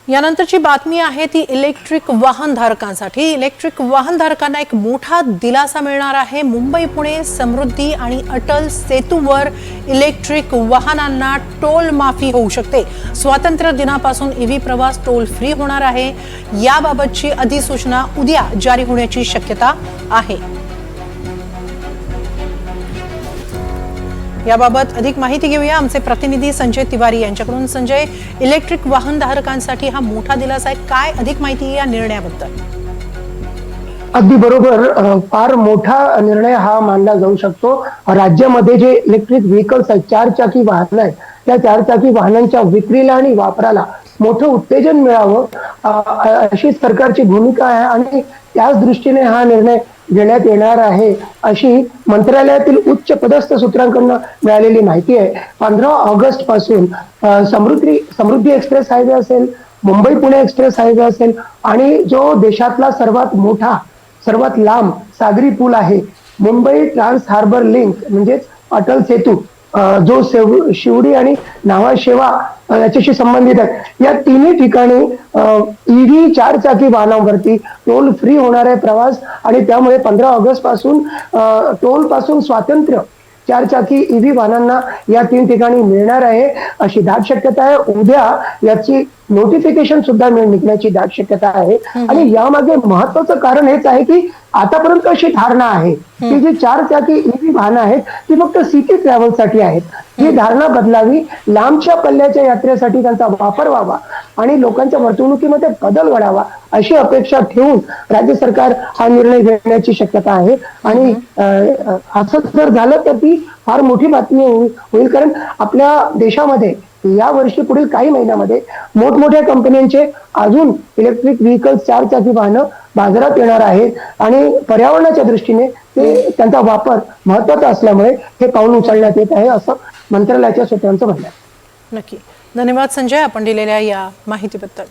यानंतरची बातमी आहे ती इलेक्ट्रिक वाहन धारकांसाठी। इलेक्ट्रिक वाहन धारकांना एक मोठा दिलासा मिळणार आहे। मुंबई पुणे समृद्धी आणि अटल सेतूवर इलेक्ट्रिक वाहनांना टोल माफी होऊ शकते। स्वातंत्र्य दिनापासून ईव्ही प्रवास टोल फ्री होणार आहे। याबाबतची अधिसूचना उद्या जारी होण्याची शक्यता आहे। याबाबत अधिक माहिती घेऊया आमचे प्रतिनिधी संजय तिवारी यांच्याकडून। संजय, इलेक्ट्रिक वाहन धारकांसाठी हा मोठा दिलासा आहे, काय अधिक माहिती या निर्णयाबद्दल? अगदी बरोबर, फार मोठा निर्णय हा मानला जाऊ शकतो। राज्यामध्ये जे इलेक्ट्रिक व्हेकल्स आहेत, चारचाकी वाहन आहेत, त्या चारचाकी वाहनांच्या विक्रीला आणि वापराला मोठं उत्तेजन मिळावं अशी सरकारची भूमिका आहे आणि त्याच दृष्टीने हा निर्णय घेण्यात येणार आहे अशी मंत्रालयातील उच्च पदस्थ सूत्रांकडून मिळालेली माहिती आहे। 15 ऑगस्ट पासून समृद्धी एक्सप्रेस हायवे असेल, मुंबई पुणे एक्सप्रेस हायवे असेल आणि जो देशातला सर्वात मोठा सर्वात लांब सागरी पूल आहे मुंबई ट्रान्स हार्बर लिंक म्हणजेच अटल सेतू, जो शिवडी आणि न्हावा याच्याशी संबंधित आहे, या तिन्ही ठिकाणी ईव्ही चारचाकी वाहनांवरती टोल फ्री होणार आहे प्रवास आणि त्यामुळे 15 ऑगस्ट पासून टोल पासून स्वातंत्र्य चारचाकी ईव्ही वाहनांना या 3 ठिकाणी मिळणार आहे अशी दाट शक्यता आहे। उद्या याची नोटिफिकेशन सुद्धा निघण्याची दाट शक्यता आहे आणि यामागे महत्वाचं कारण हेच आहे की आतापर्यंत अशी धारणा आहे की जी चारचाकी ईव्ही वाहनं आहेत ती फक्त सिटी ट्रॅव्हलसाठी आहेत। ही धारणा बदलावी, लांबच्या पल्ल्याच्या यात्रेसाठी त्यांचा वापर व्हावा आणि लोकांच्या वर्तणुकीमध्ये बदल घडावा अशी अपेक्षा ठेवून राज्य सरकार हा निर्णय घेण्याची शक्यता आहे आणि असं जर झालं तर ती फार मोठी बातमी होईल, कारण आपल्या देशामध्ये या वर्षी पुढील काही महिन्यामध्ये मोठमोठ्या कंपन्यांचे अजून इलेक्ट्रिक व्हेकल्स चारचाकी वाहनं बाजारात येणार आहेत आणि पर्यावरणाच्या दृष्टीने ते त्यांचा वापर महत्वाचा असल्यामुळे हे पाऊल उचलण्यात येत आहे असं मंत्रालयाच्या सूत्रांचं म्हणणं आहे। नक्की, धन्यवाद संजय आपण दिलेल्या या माहितीबद्दल।